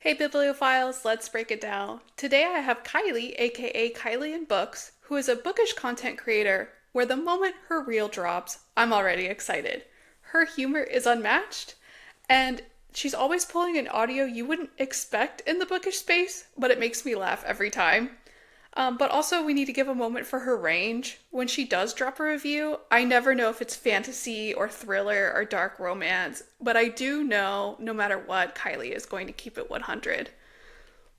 Hey bibliophiles, let's break it down. Today I have Kylie, aka Kylie in Books, who is a bookish content creator where the moment her reel drops, I'm already excited. Her humor is unmatched, and she's always pulling an audio you wouldn't expect in the bookish space, but it makes me laugh every time. But also, we need to give a moment for her range. When she does drop a review, I never know if it's fantasy or thriller or dark romance, but I do know no matter what, Kylie is going to keep it 100.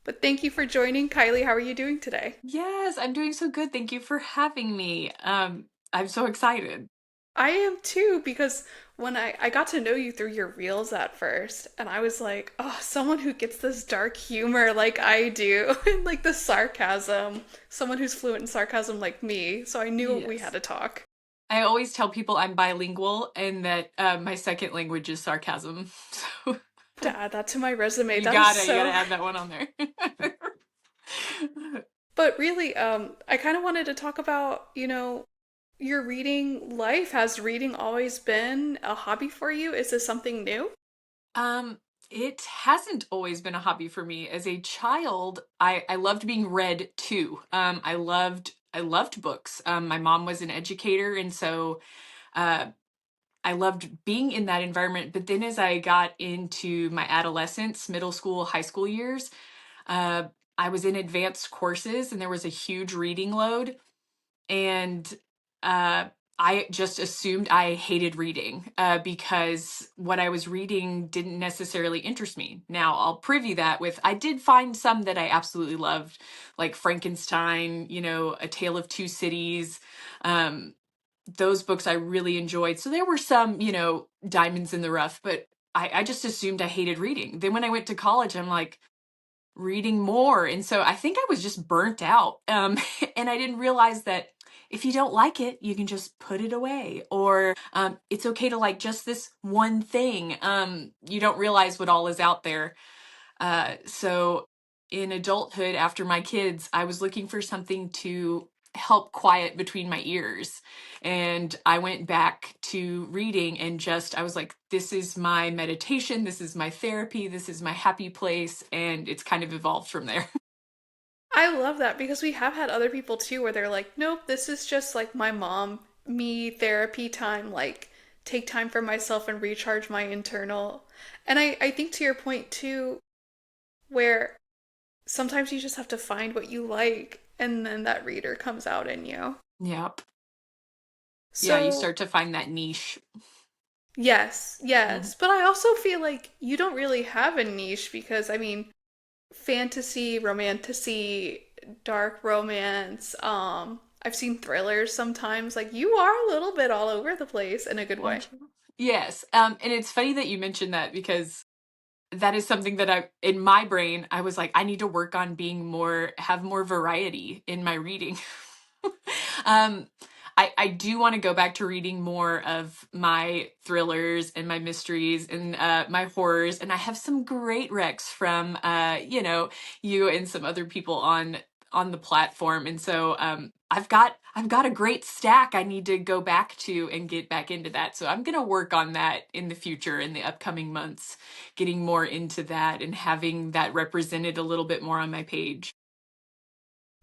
But thank you for joining. Kylie, how are you doing today? Yes, I'm doing so good. Thank you for having me. I'm so excited. I am too, because when I got to know you through your reels at first, and I was like, oh, someone who gets this dark humor like I do, and like the sarcasm, someone who's fluent in sarcasm like me, so I knew we had Yes. to talk. I always tell people I'm bilingual and that my second language is sarcasm. So To add that to my resume, you that is gotta so. add that one on there. But really, I kind of wanted to talk about, your reading life. Has reading always been a hobby for you? Is this something new? Um, it hasn't always been a hobby for me. As a child, I loved being read too. I loved books. My mom was an educator, and so uh I loved being in that environment. But then as I got into my adolescence, middle school, high school years, uh, I was in advanced courses and there was a huge reading load. And uh, I just assumed I hated reading because what I was reading didn't necessarily interest me. Now, I'll privy that with I did find some that I absolutely loved, like Frankenstein, A Tale of Two Cities. Um, those books I really enjoyed. So there were some, diamonds in the rough, but I just assumed I hated reading. Then when I went to college, I'm like, reading more. And so I think I was just burnt out. And I didn't realize that if you don't like it, you can just put it away. Or it's okay to like just this one thing. You don't realize what all is out there. So in adulthood, after my kids, I was looking for something to help quiet between my ears. And I went back to reading and just, I was like, this is my meditation, this is my therapy, this is my happy place. And it's kind of evolved from there. I love that because we have had other people too where they're like, nope, this is just like my mom, me therapy time, like take time for myself and recharge my internal. And I think to your point too, where sometimes you just have to find what you like and then that reader comes out in you. Yep. Yeah, you So start to find that niche. yes, Mhm. yes. But I also feel like you don't really have a niche because, I mean, fantasy, romantasy, dark romance, I've seen thrillers sometimes. Like, you are a little bit all over the place in a good way. Aren't you? Yes. And it's funny that you mentioned that because that is something that in my brain, I was like, I need to work on have more variety in my reading. um, I do want to go back to reading more of my thrillers and my mysteries and my horrors. And I have some great recs from, you and some other people on the platform. And so I've got a great stack I need to go back to and get back into that. So I'm gonna work on that in the future in the upcoming months, getting more into that and having that represented a little bit more on my page.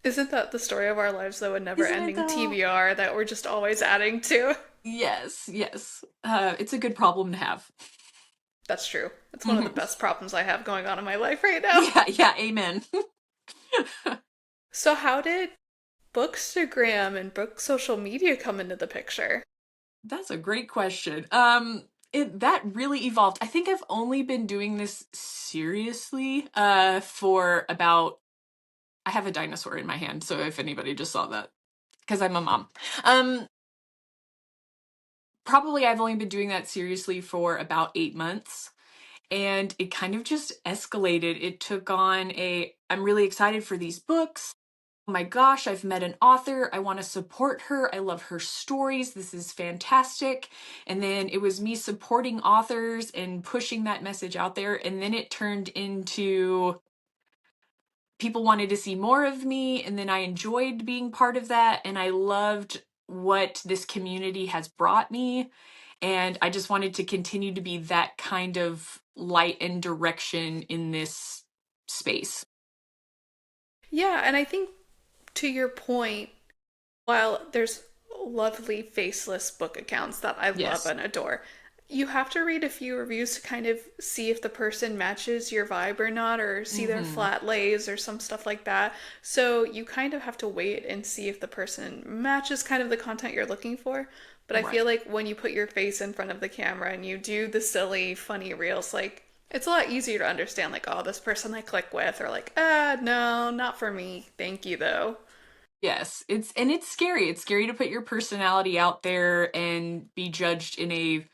Isn't that the story of our lives, though? A never Isn't it ending though? TBR that we're just always adding to? Yes, yes. It's a good problem to have. That's true. It's one of the Mhm. best problems I have going on in my life right now. Yeah, yeah, amen. So, how did Bookstagram and book social media come into the picture? That's a great question. That really evolved. I think I've only been doing this seriously for about I have a dinosaur in my hand, so if anybody just saw that, because I'm a mom. Um, Probably I've only been doing that seriously for about 8 months. And it kind of just escalated. It took on I'm really excited for these books. Oh my gosh, I've met an author. I want to support her. I love her stories. This is fantastic. And then it was me supporting authors and pushing that message out there. And then it turned into people wanted to see more of me. And then I enjoyed being part of that. And I loved what this community has brought me. And I just wanted to continue to be that kind of light and direction in this space. Yeah, and I think to your point, while there's lovely faceless book accounts that I love Yes. and adore, you have to read a few reviews to kind of see if the person matches your vibe or not, or see their Hmm. flat lays or some stuff like that. So you kind of have to wait and see if the person matches kind of the content you're looking for. But I feel Right. like when you put your face in front of the camera and you do the silly, funny reels, like it's a lot easier to understand, like, oh, this person I click with, or like, no, not for me. Thank you, though. Yes, it's scary. It's scary to put your personality out there and be judged in a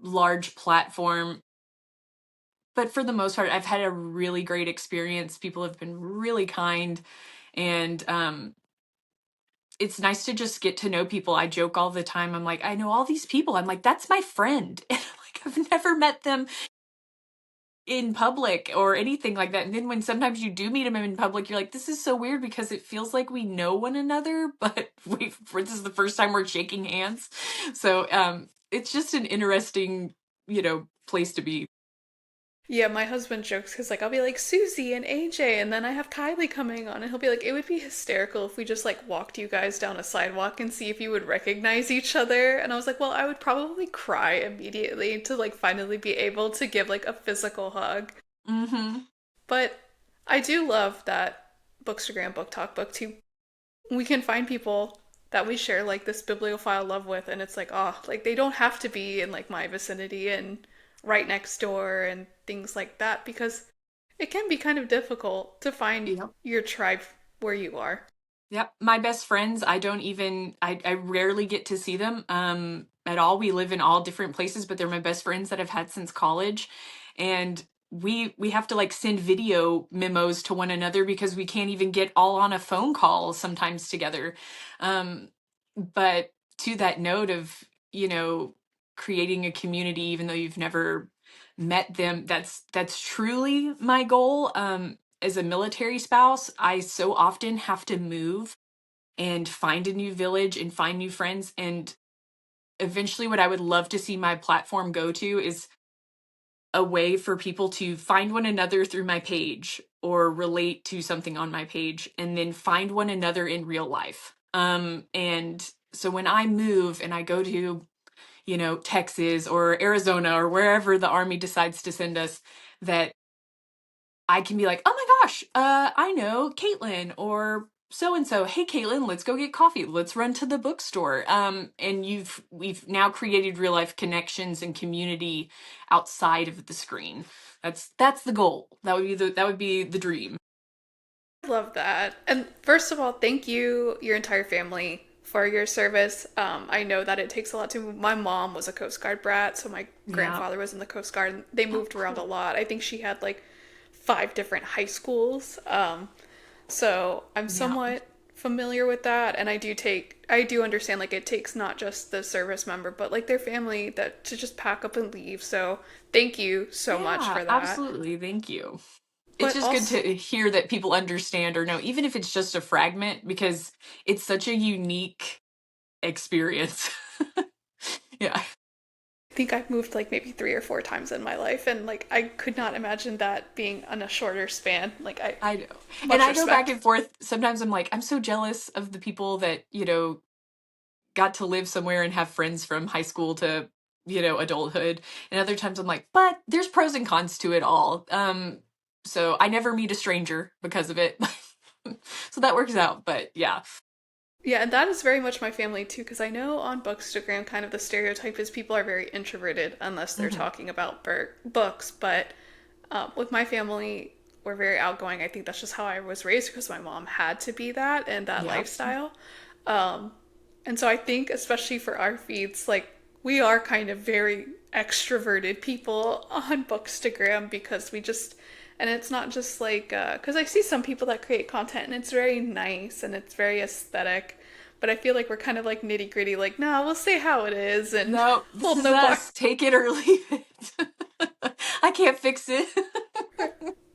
large platform. But for the most part, I've had a really great experience. People have been really kind, and it's nice to just get to know people. I joke all the time. I'm like, I know all these people. I'm like, that's my friend. And like, I've never met them in public or anything like that. And then when sometimes you do meet them in public, you're like, this is so weird because it feels like we know one another, but this is the first time we're shaking hands. So it's just an interesting, place to be. Yeah, my husband jokes because like I'll be like Susie and AJ, and then I have Kylie coming on, and he'll be like, "It would be hysterical if we just like walked you guys down a sidewalk and see if you would recognize each other." And I was like, "Well, I would probably cry immediately to like finally be able to give like a physical hug." Mm-hmm. But I do love that Bookstagram Book Talk Book Tube. We can find people that we share like this bibliophile love with, and it's like, oh, like they don't have to be in like my vicinity and right next door and things like that, because it can be kind of difficult to find Yep. your tribe where you are. Yep. My best friends, I rarely get to see them at all. We live in all different places, but they're my best friends that I've had since college. And we have to like send video memos to one another because we can't even get all on a phone call sometimes together. Um but to that note of, you know, creating a community even though you've never met them, that's truly my goal. As a military spouse, I so often have to move and find a new village and find new friends. And eventually, what I would love to see my platform go to is a way for people to find one another through my page or relate to something on my page and then find one another in real life. And so when I move and I go to, Texas or Arizona or wherever the army decides to send us, that I can be like, "Oh my gosh, I know Caitlin or so and so. Hey Caitlin, let's go get coffee. Let's run to the bookstore." And we've now created real life connections and community outside of the screen. That's the goal. That would be the dream. I love that. And first of all, thank you, your entire family, for your service. I know that it takes a lot to. My mom was a Coast Guard brat, so my Yeah. grandfather was in the Coast Guard. And they Oh, moved around a cool. lot. I think she had like five different high schools. So I'm Yeah. somewhat familiar with that, and I do understand like it takes not just the service member, but like their family that to just pack up and leave. So thank you so much Yeah, for that. absolutely. Thank you. It's But just good also, to hear that people understand or know, even if it's just a fragment, because it's such a unique experience. Yeah, I think I've moved like maybe three or four times in my life, and like I could not imagine that being on a shorter span. Like I I know. And much I go back respect. and forth. Sometimes I'm like, I'm so jealous of the people that, got to live somewhere and have friends from high school to, adulthood. And other times I'm like, but there's pros and cons to it all. So I never meet a stranger because of it. So that works out. But yeah. Yeah, and that is very much my family too, because I know on Bookstagram, kind of the stereotype is people are very introverted unless they're Hmm. talking about books. But with my family, we're very outgoing. I think that's just how I was raised because my mom had to be that and that Yep. lifestyle. Um, and so I think, especially for our feeds, like we are kind of very extroverted people on Bookstagram because we just, and it's not just like, because I see some people that create content and it's very nice and it's very aesthetic, but I feel like we're kind of like nitty gritty, like, no, we'll say how it is and No, this hold is no bar. us. Take it or leave it. I can't fix it.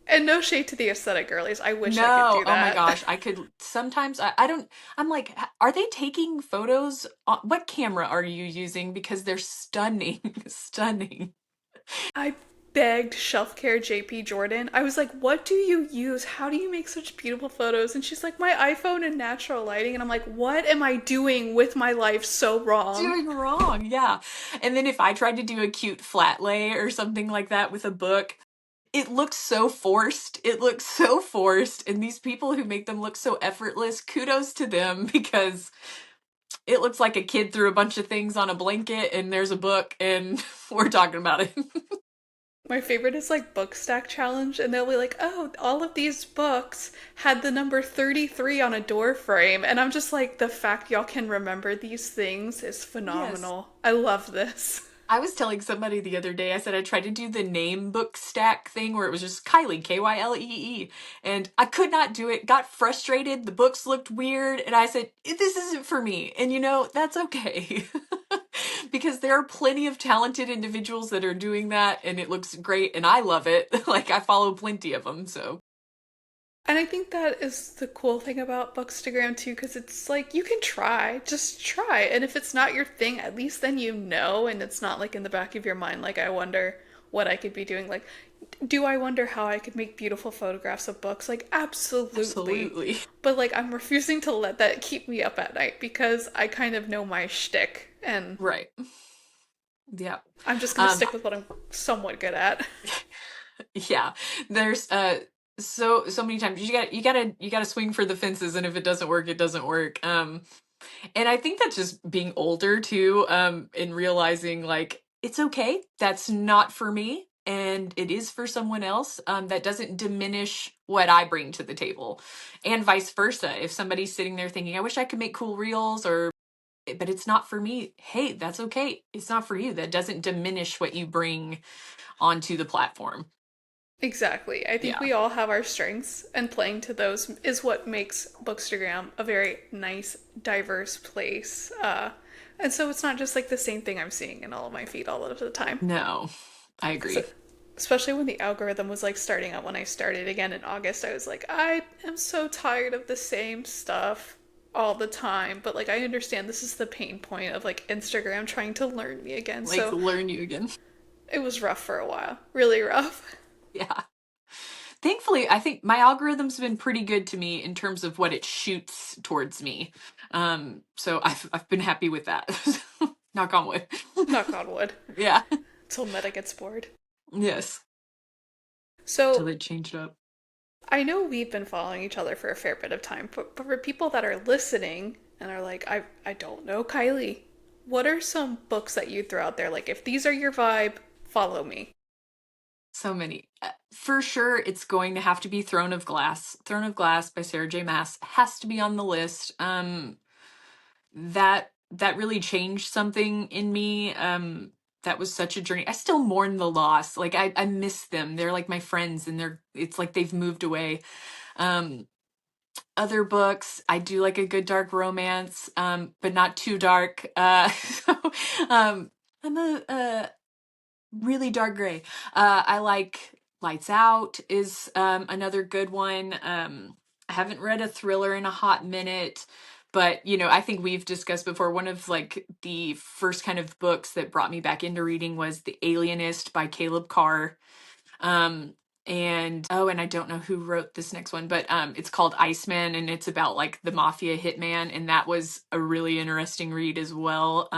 And no shade to the aesthetic girlies. I wish I could No, do oh my that. gosh, I could sometimes I don't I'm like, Are they taking photos? What camera are you using? Because they're stunning, stunning. I begged Shelf Care JP Jordan. I was like, what do you use? How do you make such beautiful photos? And she's like, my iPhone and natural lighting. And I'm like, what am I doing with my life so wrong? Doing wrong, yeah. And then if I tried to do a cute flat lay or something like that with a book, it looked so forced. It looked so forced. And these people who make them look so effortless, kudos to them because it looks like a kid threw a bunch of things on a blanket and there's a book and we're talking about it. My favorite is like book stack challenge, and they'll be like, oh, all of these books had the number 33 on a door frame. And I'm just like, the fact y'all can remember these things is Yes. phenomenal. I love this. I was telling somebody the other day, I said I tried to do the name book stack thing where it was just Kylee, Kylee, and I could not do it. Got frustrated. The books looked weird, and I said, this isn't for me. And that's okay. Because there are plenty of talented individuals that are doing that, and it looks great, and I love it. Like, I follow plenty of them, so. And I think that is the cool thing about Bookstagram too, because it's like you can try, just try. And if it's not your thing, at least then you know, and it's not like in the back of your mind, like, I wonder what I could be doing. Like, do I wonder how I could make beautiful photographs of books? Like, absolutely. Absolutely. But like, I'm refusing to let that keep me up at night because I kind of know my shtick, and Right. Yeah. I'm just gonna Um, stick with what I'm somewhat good at. yeah. There's so many times you gotta swing for the fences, and if it doesn't work, it doesn't work. And I think that's just being older too, and realizing like it's okay. That's not for me. And it is for someone else. That doesn't diminish what I bring to the table, and vice versa. If somebody's sitting there thinking, "I wish I could make cool reels," or but it's not for me. Hey, that's okay. It's not for you. That doesn't diminish what you bring onto the platform. Exactly. I think Yeah. we all have our strengths, and playing to those is what makes Bookstagram a very nice, diverse place. And so it's not just like the same thing I'm seeing in all of my feed all of the time. No, I So, agree. especially when the algorithm was like starting out when I started again in August, I was like, I am so tired of the same stuff all the time. But like, I understand this is the pain point of like Instagram trying to learn me again. Like So learn you again. it was rough for a while, really rough. Yeah. Thankfully, I think my algorithm's been pretty good to me in terms of what it shoots towards me. So I've been happy with that. Knock on wood. Knock on wood. Yeah. Till Meta gets bored. Yes. Till So they changed up. I know we've been following each other for a fair bit of time, but for people that are listening and are like, I don't know Kylee, what are some books that you throw out there? Like, if these are your vibe, follow me. So many. For sure, it's going to have to be Throne of Glass. Throne of Glass by Sarah J. Maas has to be on the list. That really changed something in me. That was such a journey. I still mourn the loss. Like I miss them. They're like my friends, and it's like they've moved away. Um, Other books, I do like a good dark romance, but not too dark. Um, I'm a really dark gray. I like Lights Out is another good one. I haven't read a thriller in a hot minute, but I think we've discussed before. One of like the first kind of books that brought me back into reading was The Alienist by Caleb Carr. Um, and I don't know who wrote this next one, but it's called Iceman, and it's about like the mafia hitman, and that was a really interesting read as well.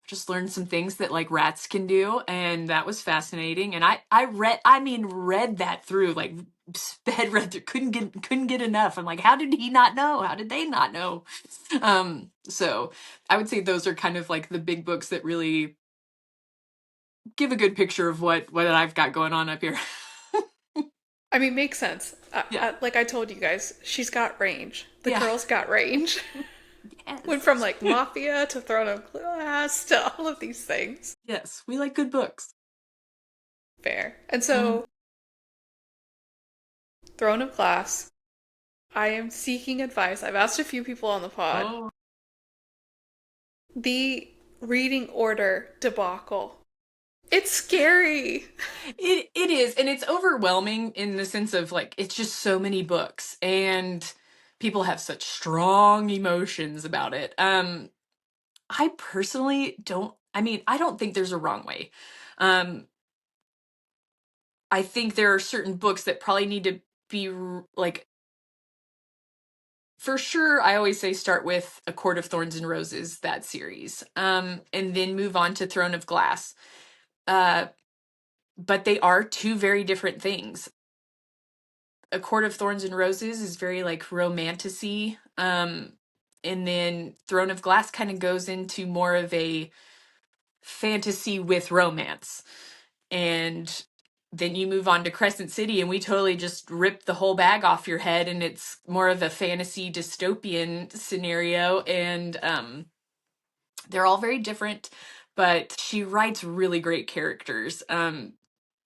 Just learned some things that like rats can do, and that was fascinating. And I read that through, like sped read through, couldn't get enough. I'm like, how did he not know? How did they not know? So I would say those are kind of like the big books that really give a good picture of what I've got going on up here. I mean, makes sense. Yeah. Like I told you guys, she's got range. The Yeah. girl's got range. Went from Yes. like Mafia to Throne of Glass to all of these things. Yes, we like good books. Fair. And Mhm. so, Throne of Glass, I am seeking advice. I've asked a few people on the pod. Oh, The reading order debacle. It's scary. it is, and it's overwhelming in the sense of like it's just so many books, and people have such strong emotions about it. I personally don't. I mean, I don't think there's a wrong way. Um, I think there are certain books that probably need to be like, for sure, I always say start with A Court of Thorns and Roses, that series, and then move on to Throne of Glass. Uh, but they are two very different things. A Court of Thorns and Roses is very like romanticy, and then Throne of Glass kind of goes into more of a fantasy with romance. And then you move on to Crescent City, and we totally just rip the whole bag off your head, and it's more of a fantasy dystopian scenario. And they're all very different, but she writes really great characters.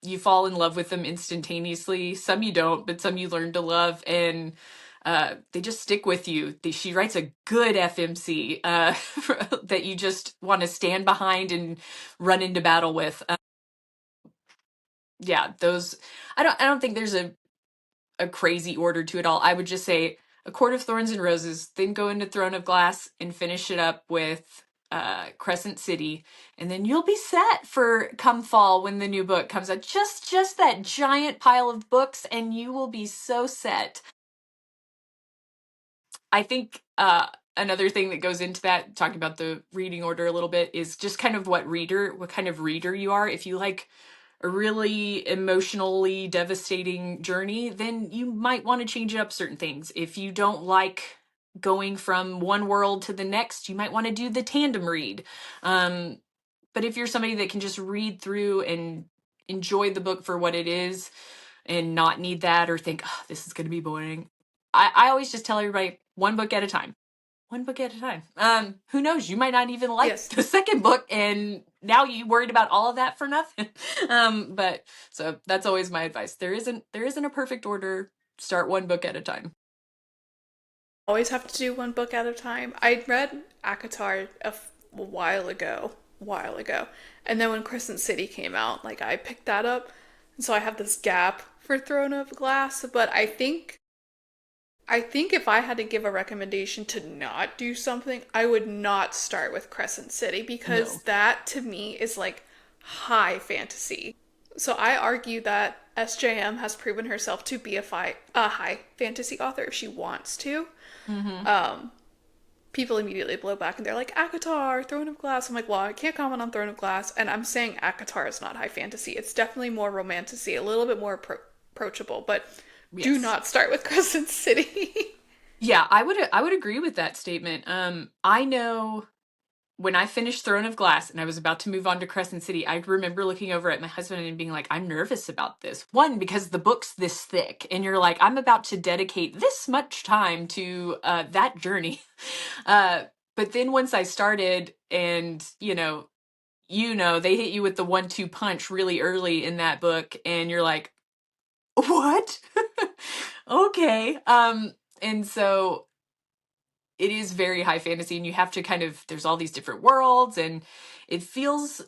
You fall in love with them instantaneously. Some you don't, but some you learn to love, and they just stick with you. She writes a good FMC that you just want to stand behind and run into battle with. Yeah, those. I don't think there's a crazy order to it all. I would just say A Court of Thorns and Roses, then go into Throne of Glass and finish it up with Crescent City, and then you'll be set for come fall when the new book comes out. Just that giant pile of books, and you will be so set. I think another thing that goes into that, talking about the reading order a little bit, is just kind of what kind of reader you are. If you like a really emotionally devastating journey, then you might want to change up certain things. If you don't like going from one world to the next, you might want to do the tandem read. Um, but if you're somebody that can just read through and enjoy the book for what it is and not need that or think, oh, this is going to be boring, I always just tell everybody one book at a time. One book at a time. Who knows? You might not even like Yes. the second book, and now you worried about all of that for nothing. But so that's always my advice. There isn't a perfect order. Start one book at a time. Always have to do one book at a time. I read ACOTAR a while ago. And then when Crescent City came out, like I picked that up. And so I have this gap for Throne of Glass, but I think if I had to give a recommendation to not do something, I would not start with Crescent City because No. that to me is like high fantasy. So I argue that SJM has proven herself to be a high fantasy author if she wants to. Mm-hmm. Um, People immediately blow back and they're like, ACOTAR, Throne of Glass. I'm like, well, I can't comment on Throne of Glass. And I'm saying ACOTAR is not high fantasy. It's definitely more romantasy, a little bit more approachable, but do Yes. not start with Crescent City. Yeah, I would agree with that statement. I know when I finished Throne of Glass and I was about to move on to Crescent City, I remember looking over at my husband and being like, I'm nervous about this. One, because the book's this thick, and you're like, I'm about to dedicate this much time to that journey. Uh, but then once I started, and they hit you with the 1-2 punch really early in that book, and you're like, what? Okay. And so it is very high fantasy, and you have to kind of, there's all these different worlds, and it feels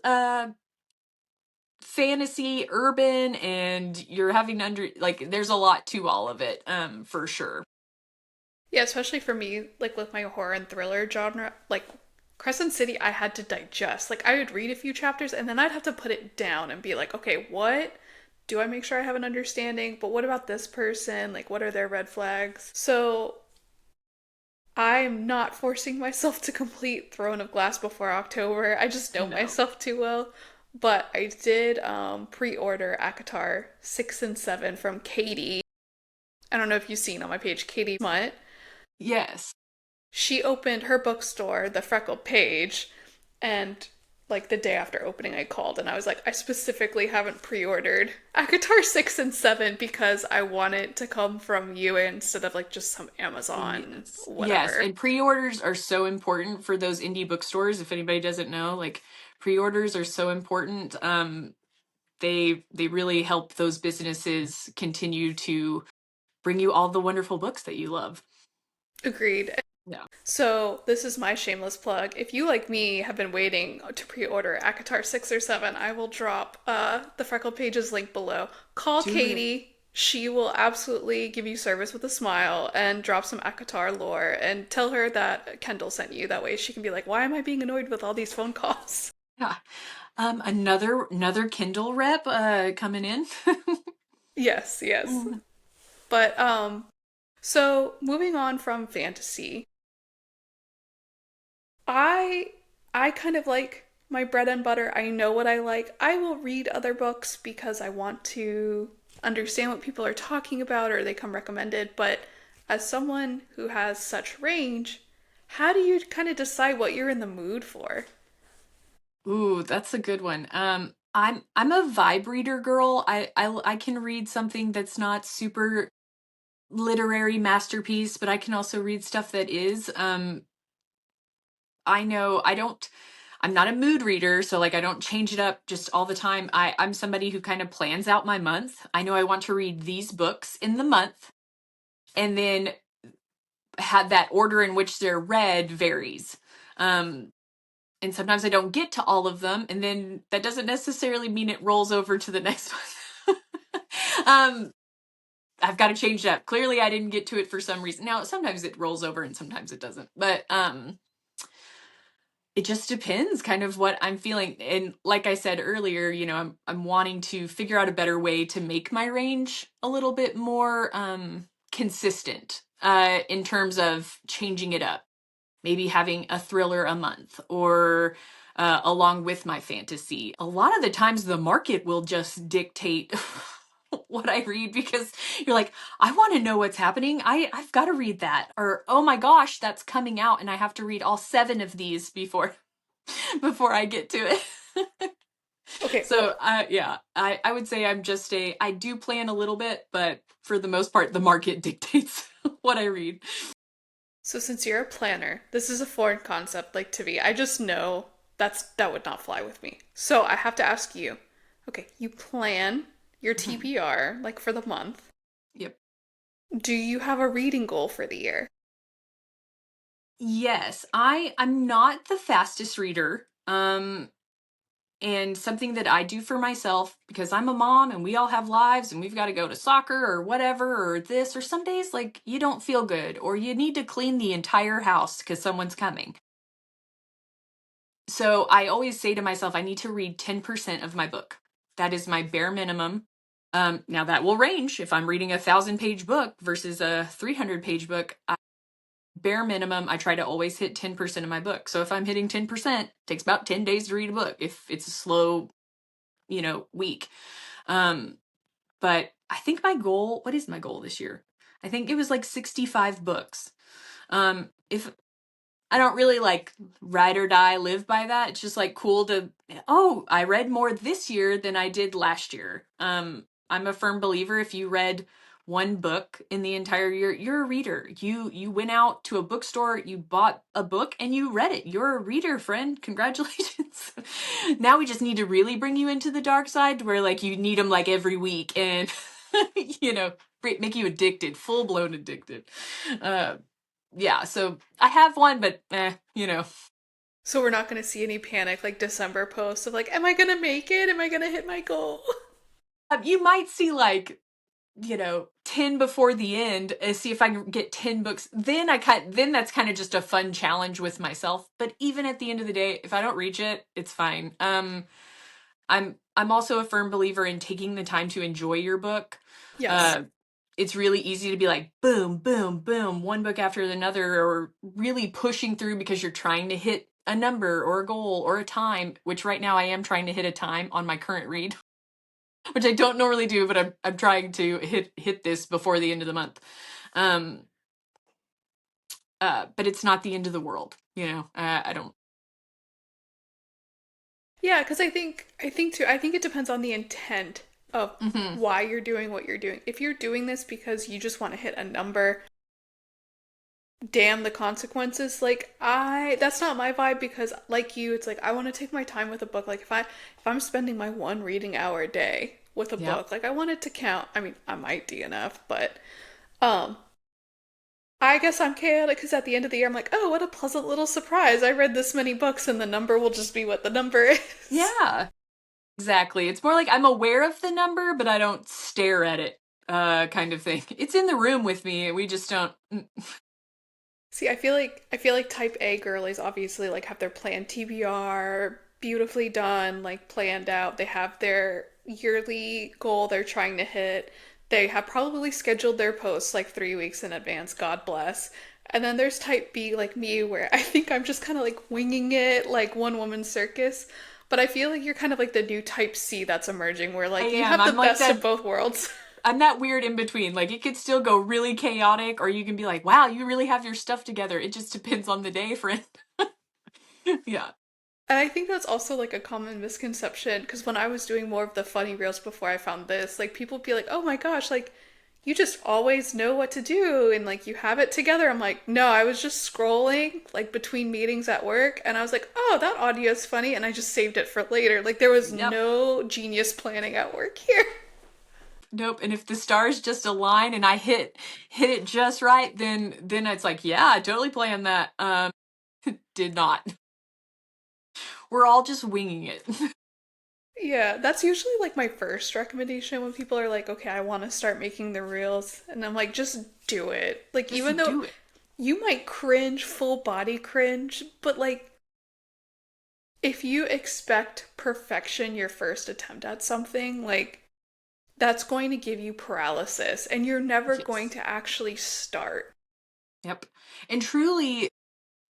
fantasy urban, and you're having to like, there's a lot to all of it, for sure. Yeah, especially for me, like with my horror and thriller genre, like Crescent City, I had to digest. Like I would read a few chapters and then I'd have to put it down and be like, okay, what do I make sure I have an understanding? But what about this person? Like, what are their red flags? So I'm not forcing myself to complete Throne of Glass before October. I just know No. myself too well. But I did pre-order ACOTAR 6 and 7 from Katie. I don't know if you've seen on my page, Katie Mutt. Yes. She opened her bookstore, the Freckled Page, and like the day after opening, I called and I was like, I specifically haven't pre ordered ACOTAR 6 and 7 because I want it to come from you instead of like just some Amazon, Yes. Yes. whatever. And pre-orders are so important for those indie bookstores. If anybody doesn't know, like, pre-orders are so important. They really help those businesses continue to bring you all the wonderful books that you love. Agreed. Yeah. So, this is my shameless plug. If you, like me, have been waiting to pre order ACOTAR 6 or 7, I will drop the Freckled Pages link below. Call Do it. Katie. She will absolutely give you service with a smile and drop some ACOTAR lore and tell her that Kendall sent you. That way she can be like, why am I being annoyed with all these phone calls? Yeah. Another Kindle rep coming in. Yes, yes. Mhm. But so moving on from fantasy, I I kind of like my bread and butter. I know what I like. I will read other books because I want to understand what people are talking about or they come recommended, but as someone who has such range, how do you kind of decide what you're in the mood for? Ooh, that's a good one. I'm a vibe reader girl. I can read something that's not super literary masterpiece, but I can also read stuff that is. I know I'm not a mood reader, so like I don't change it up just all the time. I'm somebody who kind of plans out my month. I know I want to read these books in the month, and then had that order in which they're read varies. Um, and sometimes I don't get to all of them, and then that doesn't necessarily mean it rolls over to the next one. um, I've got to change that. Clearly, I didn't get to it for some reason. Now, sometimes it rolls over, and sometimes it doesn't. But it just depends, kind of what I'm feeling. And like I said earlier, I'm wanting to figure out a better way to make my range a little bit more consistent in terms of changing it up, maybe having a thriller a month or along with my fantasy. A lot of the times the market will just dictate what I read because you're like, I want to know what's happening. I've got to read that. Or oh my gosh, that's coming out and I have to read all 7 of these before before I get to it. Okay, So yeah, I would say I do plan a little bit, but for the most part the market dictates what I read. so since you're a planner, this is a foreign concept like to me. I just know that would not fly with me. So I have to ask you. Okay, you plan your Mhm. TBR like for the month. Yep. Do you have a reading goal for the year? Yes, I'm not the fastest reader. And something that I do for myself because I'm a mom and we all have lives and we've got to go to soccer or whatever or this or some days like you don't feel good or you need to clean the entire house because someone's coming. So I always say to myself I need to read 10% of my book. That is my bare minimum. Now that will range if I'm reading a 1,000-page book versus a 300-page book. Bare minimum, I try to always hit 10% of my book. So if I'm hitting 10%, it takes about 10 days to read a book if it's a slow, week. Um, but I think what is my goal this year? I think it was like 65 books. If I don't really like ride or die live by that, it's just like cool to, oh, I read more this year than I did last year. I'm a firm believer if you read one book in the entire year, you're a reader. You went out to a bookstore, you bought a book and you read it. You're a reader, friend. Congratulations. Now we just need to really bring you into the dark side where like you need them like every week and you know, make you addicted, full blown addicted. Uh yeah, so I have one, but So we're not going to see any panic like December posts of like, am I going to make it? Am I going to hit my goal? you might see like 10 before the end, see if I can get 10 books. Then that's kind of just a fun challenge with myself. But even at the end of the day, if I don't reach it, it's fine. I'm also a firm believer in taking the time to enjoy your book. Yes. Uh, it's really easy to be like boom, boom, boom, one book after another, or really pushing through because you're trying to hit a number or a goal or a time. Which right now I am trying to hit a time on my current read, which I don't normally do, but I'm trying to hit this before the end of the month. Um, but it's not the end of the world, I don't. Yeah, because I think too. I think it depends on the intent of Hmm. why you're doing what you're doing. If you're doing this because you just want to hit a number, damn the consequences. Like that's not my vibe because like you, it's like I want to take my time with a book. Like if I'm spending my one reading hour a day with a Yep. book, like I want it to count. I mean, I might DNF, but um I guess I'm chaotic because at the end of the year, I'm like, oh, what a pleasant little surprise. I read this many books, and the number will just be what the number is. Yeah. Exactly. It's more like I'm aware of the number, but I don't stare at it, kind of thing. It's in the room with me. We just don't. See, I feel like type A girlies obviously like have their planned TBR, beautifully done, like planned out. They have their yearly goal they're trying to hit. They have probably scheduled their posts like 3 weeks in advance, God bless. And then there's type B like me, where I think I'm just kind of like winging it, like one woman circus. But I feel like you're kind of like the new type C that's emerging, where I like you am. have the I'm like best of that. both worlds. I'm that weird in between. Like it could still go really chaotic, or you can be like, wow, you really have your stuff together. It just depends on the day, friend. Yeah. And I think that's also like a common misconception because when I was doing more of the funny reels before I found this, like people would be like, "Oh my gosh, like you just always know what to do and like you have it together." I'm like, "No, I was just scrolling like between meetings at work and I was like, "Oh, that audio is funny," and I just saved it for later. Like there was Yep. no genius planning at work here. Nope. And if the stars just align and I hit it just right, then it's like, yeah, I totally planned that. Did not. We're all just winging it. Yeah, that's usually like my first recommendation when people are like, "Okay, I want to start making the reels." And I'm like, "Just do it." Like even Just though do it. you might cringe, full body cringe, but like if you expect perfection your first attempt at something, like that's going to give you paralysis and you're never going Yes. to actually start. Yep. And truly,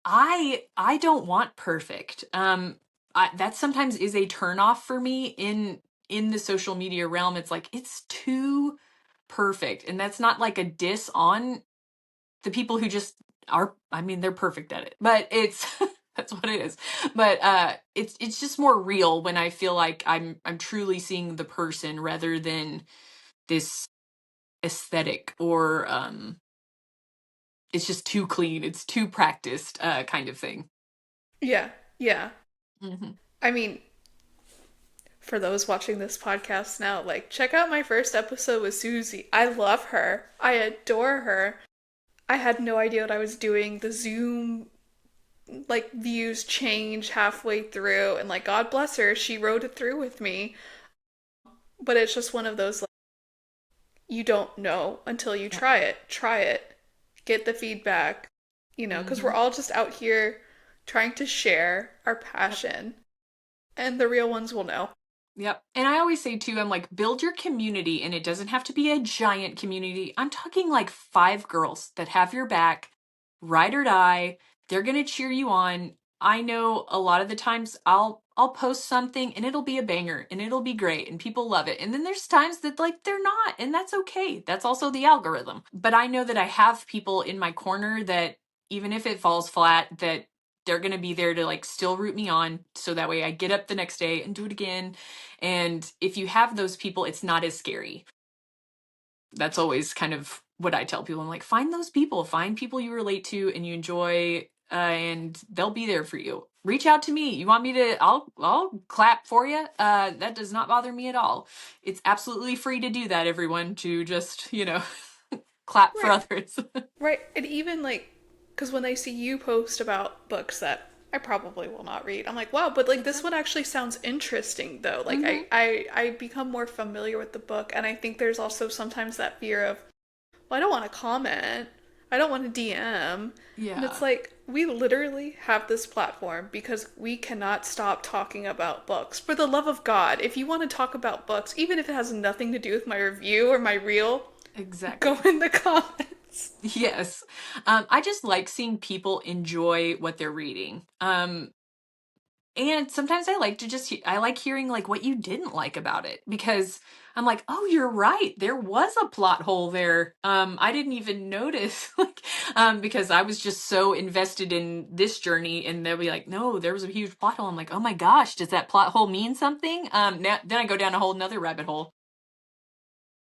I don't want perfect. That sometimes is a turnoff for me in the social media realm. It's like it's too perfect, and that's not like a diss on the people who just are. I mean, they're perfect at it, but it's that's what it is. But it's just more real when I feel like I'm truly seeing the person rather than this aesthetic or it's just too clean, it's too practiced, kind of thing. Yeah, yeah. Hmm. I mean, for those watching this podcast now, like check out my first episode with Susie. I love her. I adore her. I had no idea what I was doing. The Zoom like views change halfway through and like God bless her, she wrote it through with me. But it's just one of those like you don't know until you Yep. try it. Try it. Get the feedback. Because we're Hmm. all just out here trying to share our Yep. passion and the real ones will know. Yep. And I always say too, I'm like, build your community, and it doesn't have to be a giant community. I'm talking like 5 girls that have your back, ride or die. They're gonna cheer you on. I know a lot of the times I'll post something and it'll be a banger and it'll be great and people love it. And then there's times that like they're not, and that's okay. That's also the algorithm. But I know that I have people in my corner that even if it falls flat, that they're going to be there to like still root me on so that way I get up the next day and do it again. And if you have those people, it's not as scary. That's always kind of what I tell people. I'm like, find those people, find people you relate to and you enjoy, and they'll be there for you. Reach out to me. You want me to? I'll clap for you. That does not bother me at all. It's absolutely free to do that. Everyone to just clap for Right. others. Right. And even like, because when I see you post about books that I probably will not read, I'm like, wow, but like this one actually sounds interesting though. Like Hmm. I become more familiar with the book. And I think there's also sometimes that fear of, well, I don't want to comment. I don't want to DM. And it's Yeah, like, we literally have this platform because we cannot stop talking about books. For the love of God, if you want to talk about books, even if it has nothing to do with my review or my reel, go exactly. in the comments. Yes. I just like seeing people enjoy what they're reading. And sometimes I like to just I like hearing like what you didn't like about it because I'm like, "Oh, you're right. There was a plot hole there. I didn't even notice." Like because I was just so invested in this journey and they'll be like, "No, there was a huge plot hole." I'm like, "Oh my gosh, does that plot hole mean something?" Now then I go down a whole nother rabbit hole.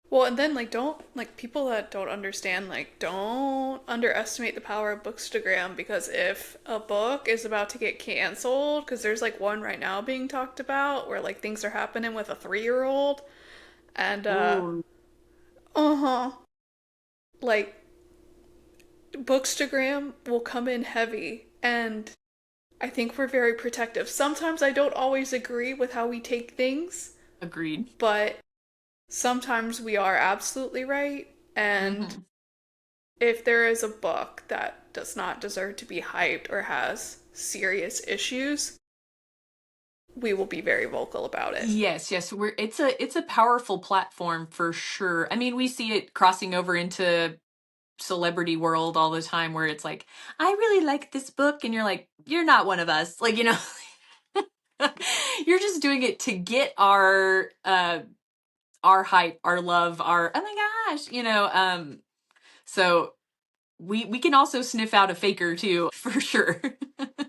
Well, and then like don't like people that don't understand like don't underestimate the power of Bookstagram because if a book is about to get canceled because there's like one right now being talked about where like things are happening with a 3-year-old and Ooh, uh-huh like Bookstagram will come in heavy and I think we're very protective. Sometimes I don't always agree with how we take things, agreed. but sometimes we are absolutely right and Mhm. if there is a book that does not deserve to be hyped or has serious issues, we will be very vocal about it. Yes, yes, it's a powerful platform for sure. I mean, we see it crossing over into celebrity world all the time where it's like, I really like this book, and you're like, you're not one of us. Like, you're just doing it to get our hype, our love, our oh my gosh, so we can also sniff out a faker too, for sure.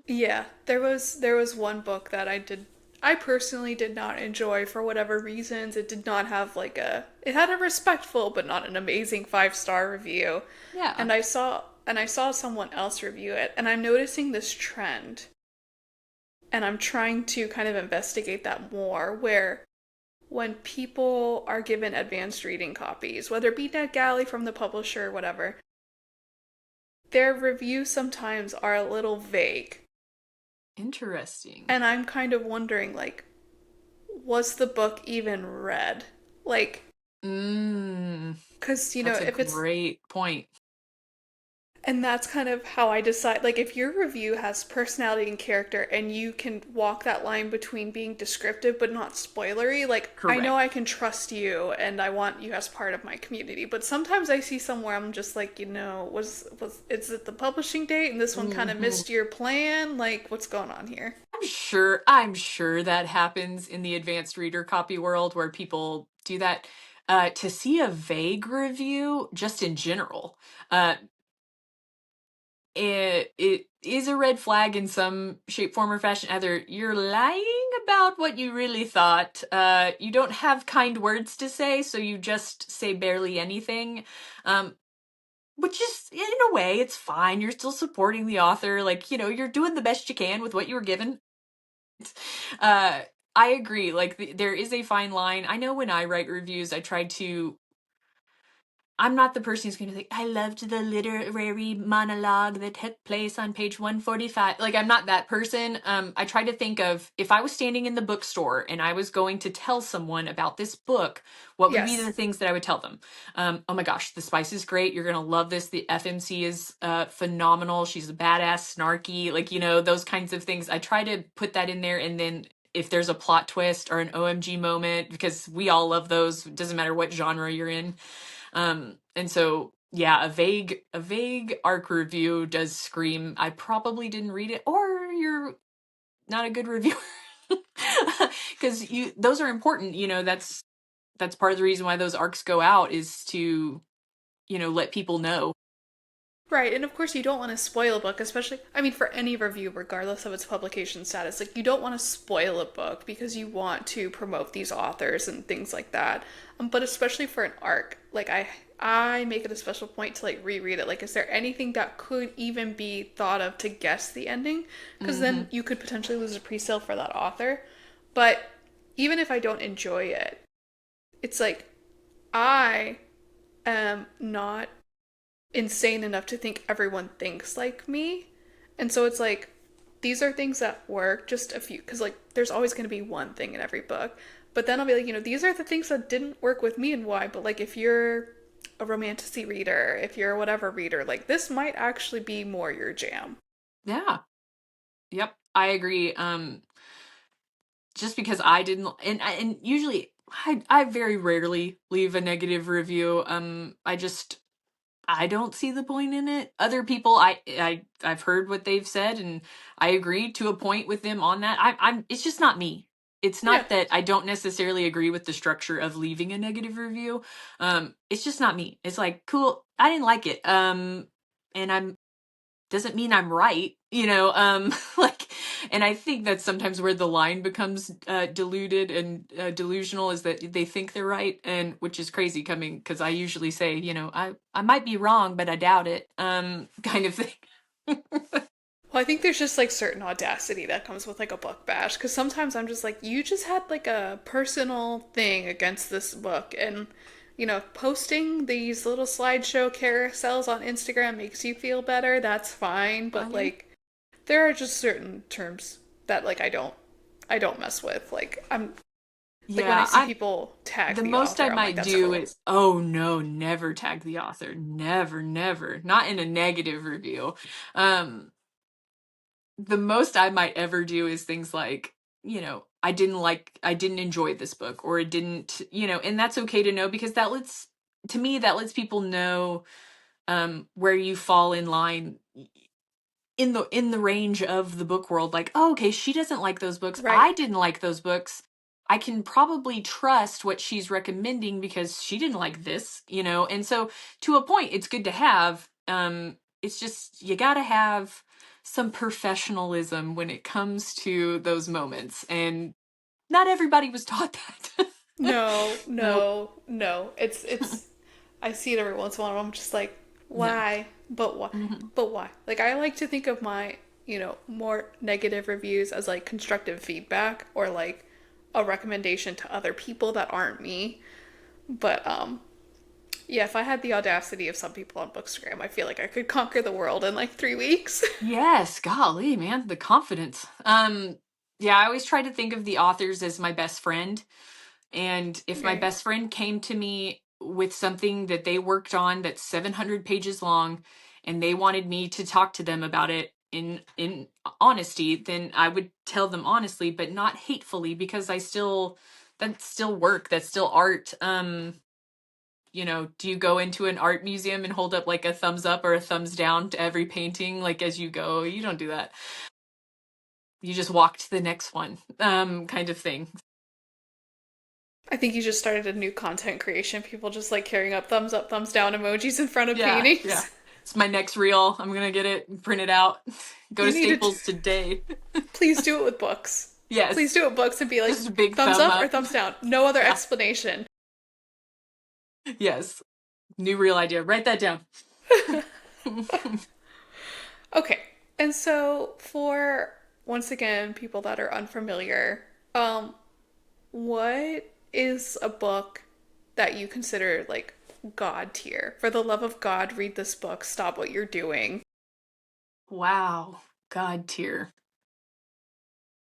Yeah, there was one book that I personally did not enjoy for whatever reasons. It did not have like a it had a respectful but not an amazing 5-star review. Yeah. And I saw someone else review it, and I'm noticing this trend, and I'm trying to kind of investigate that more, where when people are given advanced reading copies, whether it be NetGalley from the publisher or whatever, their reviews sometimes are a little vague. Interesting. And I'm kind of wondering, like, was the book even read? Like, Mm, because, that's a if it's, great point. and that's kind of how I decide, like, if your review has personality and character and you can walk that line between being descriptive but not spoilery, like, I know Correct. I can trust you and I want you as part of my community. But sometimes I see somewhere I'm just like, is it the publishing date and this one kind of Mhm. missed your plan? Like, what's going on here? I'm sure that happens in the advanced reader copy world where people do that. To see a vague review, just in general, uh, it is a red flag in some shape, form, or fashion. Either you're lying about what you really thought, you don't have kind words to say, so you just say barely anything. Um, which is, in a way, it's fine. You're still supporting the author. Like, you're doing the best you can with what you were given. Uh, I agree. Like, there is a fine line. I know when I write reviews, I try to. I'm not the person who's going to be like, I loved the literary monologue that took place on page 145. Like, I'm not that person. I try to think of, if I was standing in the bookstore and I was going to tell someone about this book, what would be the Yes. things that I would tell them? Oh my gosh, the spice is great. You're going to love this. The FMC is phenomenal. She's a badass, snarky, like, those kinds of things. I try to put that in there. And then if there's a plot twist or an OMG moment, because we all love those, it doesn't matter what genre you're in. And so yeah, a vague arc review does scream, I probably didn't read it, or you're not a good reviewer. Because those are important, that's part of the reason why those arcs go out, is to, let people know. Right, and of course you don't want to spoil a book, especially, I mean, for any review, regardless of its publication status. Like, you don't want to spoil a book because you want to promote these authors and things like that. But especially for an arc, like, I make it a special point to, like, reread it. Like, is there anything that could even be thought of to guess the ending? Because then Hmm. you could potentially lose a pre-sale for that author. But even if I don't enjoy it, it's like, I am not insane enough to think everyone thinks like me. And so it's like, these are things that work, just a few, because like there's always going to be one thing in every book. But then I'll be like, these are the things that didn't work with me and why. But like, if you're a romantasy reader, if you're a whatever reader, like this might actually be more your jam. Yeah. Yep. I agree. Just because I didn't, and usually I very rarely leave a negative review. I don't see the point in it. Other people, I've heard what they've said, and I agree to a point with them on that. It's just not me. It's Yeah. not that I don't necessarily agree with the structure of leaving a negative review. It's just not me. It's like, cool, I didn't like it. And I'm doesn't mean I'm right, like, and I think that's sometimes where the line becomes diluted and delusional, is that they think they're right, and which is crazy coming, because I usually say, I might be wrong, but I doubt it, kind of thing. Well, I think there's just like certain audacity that comes with like a book bash, because sometimes I'm just like, you just had like a personal thing against this book, and posting these little slideshow carousels on Instagram makes you feel better. That's fine, but Yeah. like there are just certain terms that like I don't mess with. Like I'm like when I Yeah, see people tag the the most I author, I'm like, might that's do cool. is, oh no, never tag the author, never, never, not in a negative review. um the most I might ever do is things like, I didn't enjoy this book, or it didn't, and that's okay to know, because that lets people know where you fall in line in the range of the book world. Like, oh, okay, she doesn't like those books, Right. I didn't like those books, I can probably trust what she's recommending because she didn't like this, and so to a point it's good to have. It's just, you got to have some professionalism when it comes to those moments, and not everybody was taught that. No, Nope. no, no. It's I see it every once in a while. I'm just like, No. why? But why? Hmm. But why? Like I like to think of my, more negative reviews as like constructive feedback or like a recommendation to other people that aren't me. But yeah, if I had the audacity of some people on Bookstagram, I feel like I could conquer the world in like 3 weeks. Yes, golly, man, the confidence. Yeah, I always try to think of the authors as my best friend. And if my Right. best friend came to me with something that they worked on that's 700 pages long, and they wanted me to talk to them about it in honesty, then I would tell them honestly, but not hatefully, because that's still work, that's still art. Do you go into an art museum and hold up like a thumbs up or a thumbs down to every painting, like, as you go? You don't do that. You just walk to the next one, kind of thing. I think you just started a new content creation. People just like carrying up, thumbs down emojis in front of Yeah, yeah. paintings. It's my next reel. I'm gonna get it, print it out, go You to need to Staples today. please do it with books. Please Yes, do it with books and be like just a big thumbs thumb up or up. thumbs down. No other Yeah, explanation. yes. New reel idea. Write that down. Okay. And so for once again people that are unfamiliar, what is a book that you consider like God tier? For the love of God, read this book. Stop what you're doing. Wow. God tier.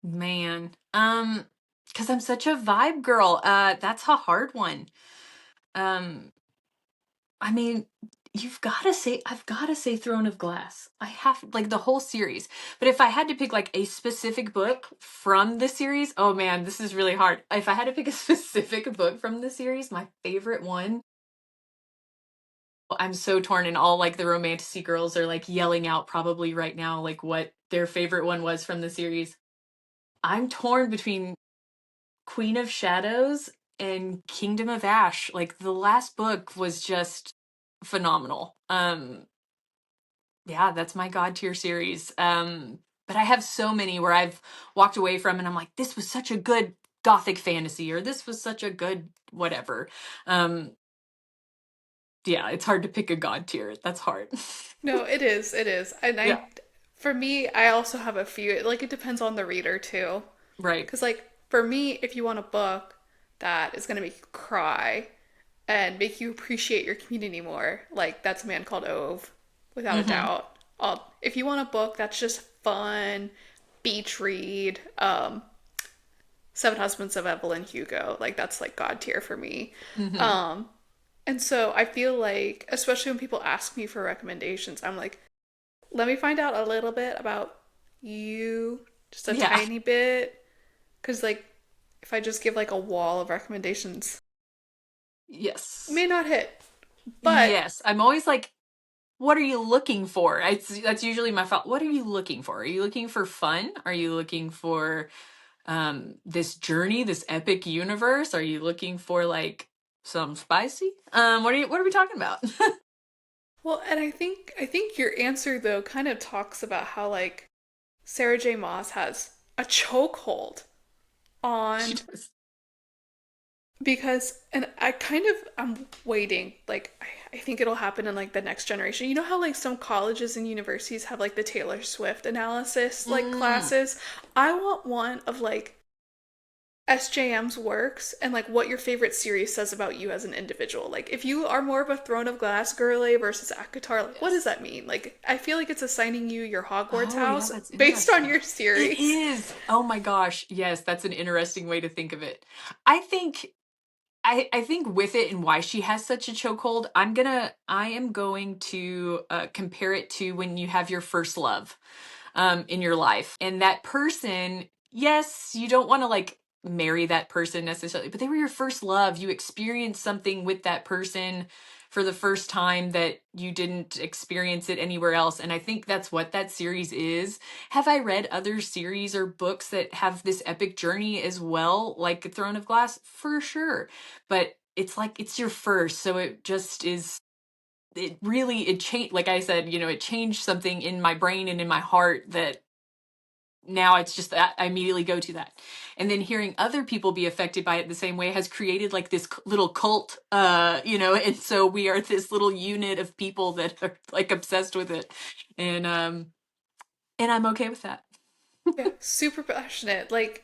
Man. Because I'm such a vibe girl. That's a hard one. Um, I mean, I've gotta say Throne of Glass. I have, like, the whole series. But if I had to pick like a specific book from the series, oh man, this is really hard. If I had to pick a specific book from the series, my favorite one, I'm so torn, and all like the romantasy girls are like yelling out probably right now, like, what their favorite one was from the series. I'm torn between Queen of Shadows and Kingdom of Ash. Like, the last book was just phenomenal. Yeah, that's my God tier series. But I have so many where I've walked away from and I'm like, this was such a good gothic fantasy, or this was such a good whatever. Um, yeah, it's hard to pick a God tier. That's hard. No, it is. It is. And Yeah, for me, I also have a few. Like, it depends on the reader too. right. Because, like, for me, if you want a book that is going to make you cry and make you appreciate your community more, like, that's A Man Called Ove, without a Hmm. doubt. If you want a book that's just fun, beach read, Seven Husbands of Evelyn Hugo, like, that's like God tier for me. Hmm. Um, and so I feel like, especially when people ask me for recommendations, I'm like, let me find out a little bit about you, just a Yeah. tiny bit. Because, like, if I just give like a wall of recommendations, it Yes. may not hit. But, Yes. I'm always like, what are you looking for? That's usually my fault. What are you looking for? Are you looking for fun? Are you looking for this journey, this epic universe? Are you looking for like some spicy? What are we talking about? well, and I think your answer, though, kind of talks about how, like, Sarah J. Maas has a chokehold She on does. because and I'm waiting like I think it'll happen in like the next generation. You know how like some colleges and universities have like the Taylor Swift analysis like Mm. classes? I want one of like SJM's works and like what your favorite series says about you as an individual. Like if you are more of a Throne of Glass girly versus Akatar, like what does Yes. that mean? Like I feel like it's assigning you your Hogwarts Oh yeah, house that's based on interesting. your It series. is. Oh my gosh. Yes, that's an interesting way to think of it. I think I think with it, and why she has such a chokehold, I am going to compare it to when you have your first love in your life, and that person. Yes, you don't want to like marry that person necessarily, but they were your first love. You experienced something with that person for the first time that you didn't experience it anywhere else. And I think that's what that series is. Have I read other series or books that have this epic journey as well, like Throne of Glass? For sure. But it's like it's your first, so it just is, it really, it changed, like I said, it changed something in my brain and in my heart that now it's just that I immediately go to that. And then hearing other people be affected by it the same way has created like this little cult, and so we are this little unit of people that are like obsessed with it. And I'm okay with that. Yeah, super passionate. Like,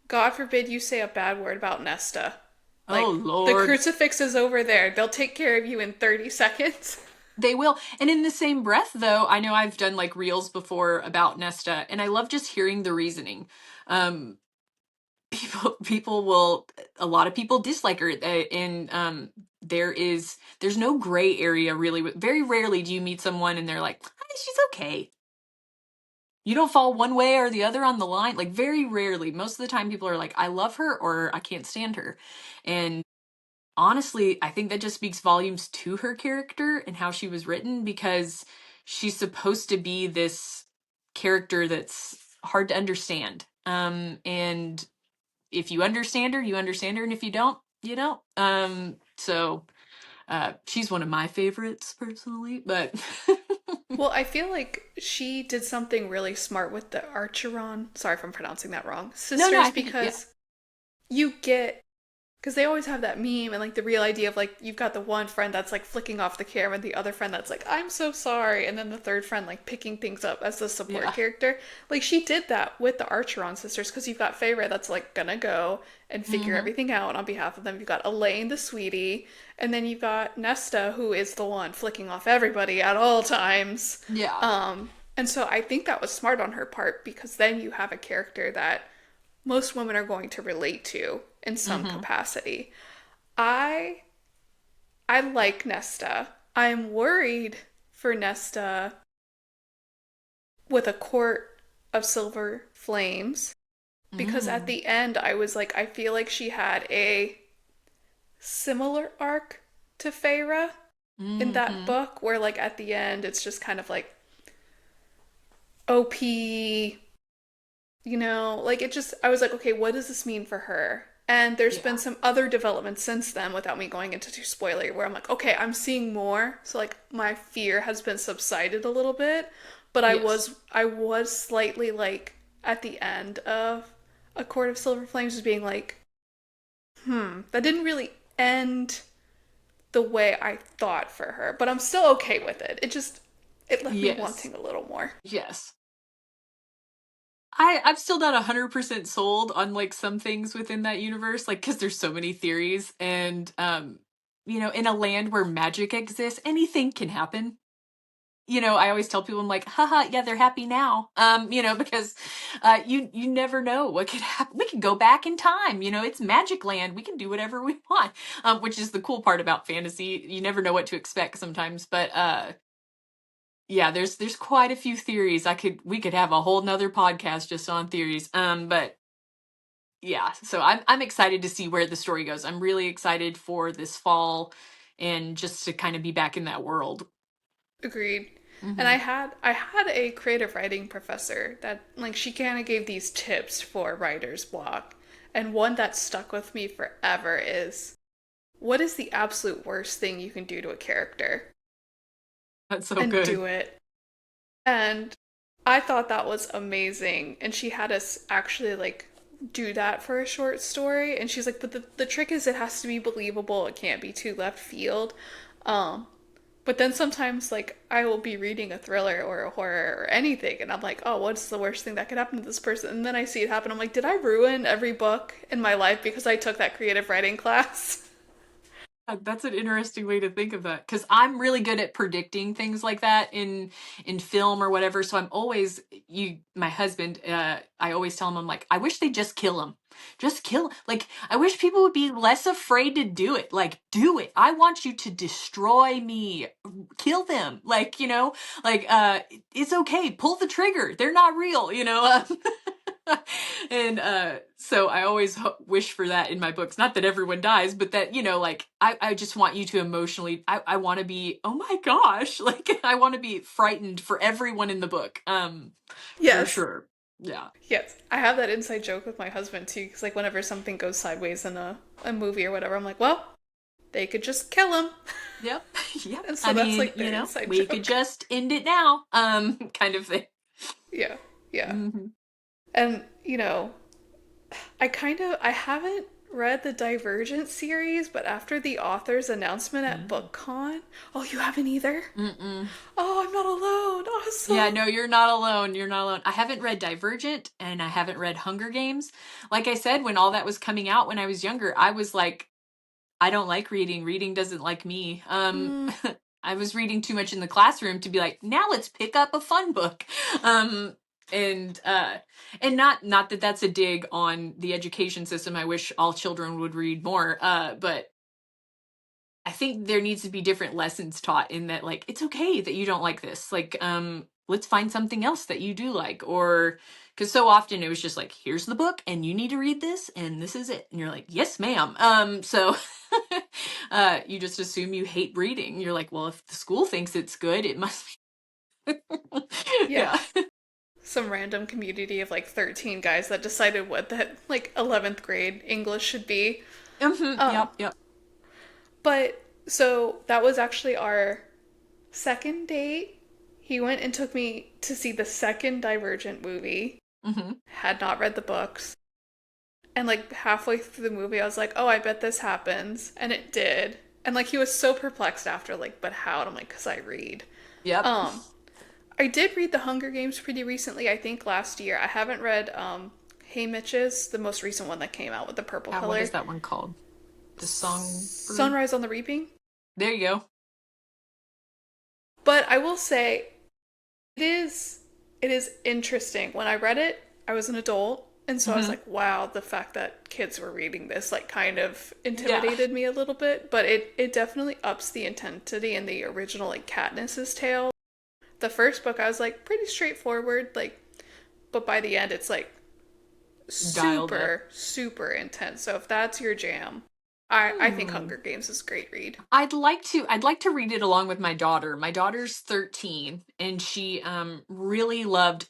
God forbid you say a bad word about Nesta. Oh Like, the Lord. crucifix is over there. They'll take care of you in 30 seconds. They will. And in the same breath, though, I know I've done like reels before about Nesta, and I love just hearing the reasoning. Um, people will, a lot of people dislike her, and there's no gray area really. Very rarely do you meet someone and they're like, she's okay. You don't fall one way or the other on the line. Like very rarely. Most of the time, people are like, I love her or I can't stand her. And honestly, I think that just speaks volumes to her character and how she was written, because she's supposed to be this character that's hard to understand. And if you understand her, you understand her, and if you don't, you don't. She's one of my favorites personally, but Well, I feel like she did something really smart with the Archeron. Sorry if I'm pronouncing that wrong. no, Sisters, I think yeah. because you get because they always have that meme and like the real idea of like you've got the one friend that's like flicking off the camera and the other friend that's like I'm so sorry, and then the third friend like picking things up as the support Yeah. character. Like she did that with the Archeron sisters because you've got Feyre that's like gonna go and figure Hmm. everything out on behalf of them. You've got Elaine the sweetie, and then you've got Nesta who is the one flicking off everybody at all times. Yeah. And so I think that was smart on her part because then you have a character that most women are going to relate to in some Hmm. capacity. I I like Nesta. I'm worried for Nesta with a court of silver flames because at Mm. the end I was like I feel like she had a similar arc to Feyre in that Hmm. book where like at the end it's just kind of like OP, like it just I was like okay, what does this mean for her? And there's been Yeah. some other developments since then without me going into too spoilery where I'm like okay, I'm seeing more, so like my fear has been subsided a little bit, but i Yes. was i was slightly like at the end of A Court of Silver Flames was being like that didn't really end the way I thought for her, but I'm still okay with it. It left me Yes. wanting a little more. Yes. I'm still not 100% sold on like some things within that universe, like because there's so many theories, and in a land where magic exists, anything can happen. I always tell people, I'm like, haha, yeah, they're happy now. Because you never know what could happen. We can go back in time. It's magic land. We can do whatever we want. Which is the cool part about fantasy. You never know what to expect sometimes, but yeah, there's quite a few theories. We could have a whole nother podcast just on theories. But yeah, so I'm excited to see where the story goes. I'm really excited for this fall and just to kind of be back in that world. Agreed. And Hmm. I had a creative writing professor that like she kind of gave these tips for writer's block. And one that stuck with me forever is what is the absolute worst thing you can do to a character? That's so And good. do it. And I thought that was amazing. And she had us actually like do that for a short story. And she's like, but the trick is it has to be believable. It can't be too left field. Um, but then sometimes like I will be reading a thriller or a horror or anything and I'm like, oh, what's the worst thing that could happen to this person? And then I see it happen. I'm like, did I ruin every book in my life because I took that creative writing class? That's an interesting way to think of that, because I'm really good at predicting things like that in film or whatever. So I'm always, my husband. I always tell him, I'm like, I wish they'd just kill. Like I wish people would be less afraid to do it. Like do it. I want you to destroy me, kill them. Like it's okay. Pull the trigger. They're not real. And so I always wish for that in my books. Not that everyone dies, but that, like, I just want you to emotionally, I want to be, oh my gosh, like, I want to be frightened for everyone in the book. For Yes. sure. Yeah. Yes. I have that inside joke with my husband too, because like whenever something goes sideways in a movie or whatever, I'm like, well, they could just kill him. Yep. Yep. And I so that's mean, like their inside we could joke. just end it now, kind of thing. Yeah. Yeah. Hmm. And, I haven't read the Divergent series, but after the author's announcement at BookCon, oh, you haven't either? Mm-mm. Oh, I'm not alone. Yeah, Awesome. no, you're not alone. You're not alone. I haven't read Divergent and I haven't read Hunger Games. Like I said, when all that was coming out when I was younger, I was like, I don't like reading. Reading doesn't like me. Mm, I was reading too much in the classroom to be like, now let's pick up a fun book. Um, and not that that's a dig on the education system. I wish all children would read more. But I think there needs to be different lessons taught in that, like, it's okay that you don't like this. Like, let's find something else that you do like. Or because so often it was just like, here's the book and you need to read this and this is it. And you're like, yes, ma'am. So you just assume you hate reading. You're like, well, if the school thinks it's good, it must be. yeah. Yeah. Some random community of like 13 guys that decided what that like 11th grade English should be. Um, Yep. Yep. but so that was actually our second date. He went and took me to see the second Divergent movie. Hmm. Had not read the books. And like halfway through the movie, I was like, oh, I bet this happens. And it did. And like he was so perplexed after, like, but how? And I'm like, because I read. Yep. Um, I did read The Hunger Games pretty recently, I think last year. I haven't read Hey Mitch's, the most recent one that came out with the purple What is pillar. that one called? The Songbird? Sunrise on the Reaping. There you go. But I will say it is interesting. When I read it, I was an adult, and so I was Hmm. like, wow, the fact that kids were reading this like kind of Yeah. intimidated me a little bit, but it definitely ups the intensity in the original like Katniss's tale. The first book I was like pretty straightforward, like but by the end it's like Dialed up. super intense. So if that's your jam, I think Hmm. Hunger Games is a great read. I'd like to read it along with my daughter. My daughter's 13 and she really loved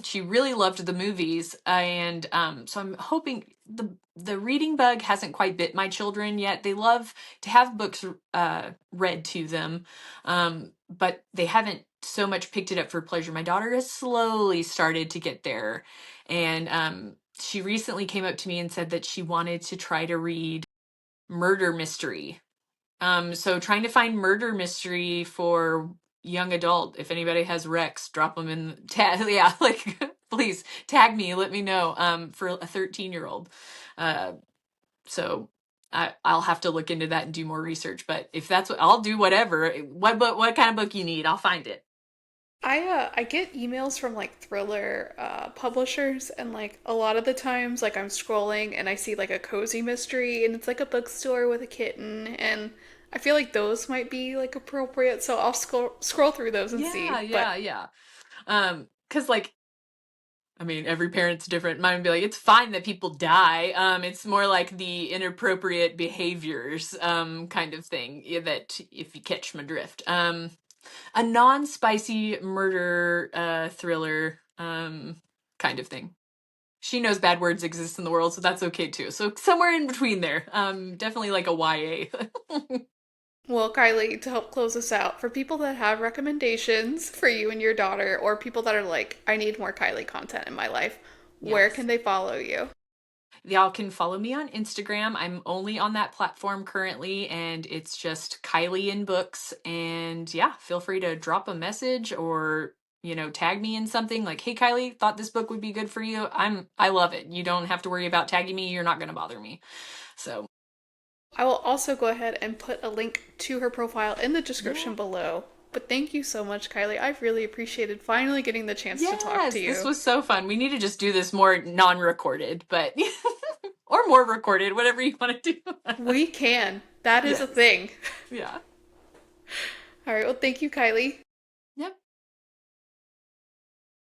she really loved the movies, and so I'm hoping the reading bug hasn't quite bit my children yet. They love to have books read to them. But they haven't so much picked it up for pleasure. My daughter has slowly started to get there, and she recently came up to me and said that she wanted to try to read murder mystery. So trying to find murder mystery for young adult. If anybody has Rex, drop them in tag. Yeah, like please tag me. Let me know. For a 13-year-old. Uh, so I'll have to look into that and do more research. But if that's what I'll do, whatever. What kind of book you need, I'll find it. I get emails from like thriller publishers, and like a lot of the times like I'm scrolling and I see like a cozy mystery and it's like a bookstore with a kitten, and I feel like those might be like appropriate, so I'll scroll through those and Yeah, see. But yeah, yeah. Because like I mean, every parent's different. Mine would be like, it's fine that people die. It's more like the inappropriate behaviors, kind of thing. That if you catch my drift. A non-spicy murder, thriller, kind of thing. She knows bad words exist in the world, so that's okay too. So somewhere in between there. Definitely like a YA. well, Kylie, to help close us out, for people that have recommendations for you and your daughter, or people that are like, I need more Kylie content in my life, where Yes. can they follow you? Y'all can follow me on Instagram. I'm only on that platform currently, and it's just Kylie in Books. And yeah, feel free to drop a message or tag me in something like, "Hey, Kylie, thought this book would be good for you." I love it. You don't have to worry about tagging me. You're not going to bother me. So I will also go ahead and put a link to her profile in the yeah, description below. But thank you so much, Kylie. I've really appreciated finally getting the chance to talk to yes, this you. was so fun. We need to just do this more non-recorded, but or more recorded, whatever you want to do. We can. That is a Yes, thing. yeah. All right. Well, thank you, Kylie.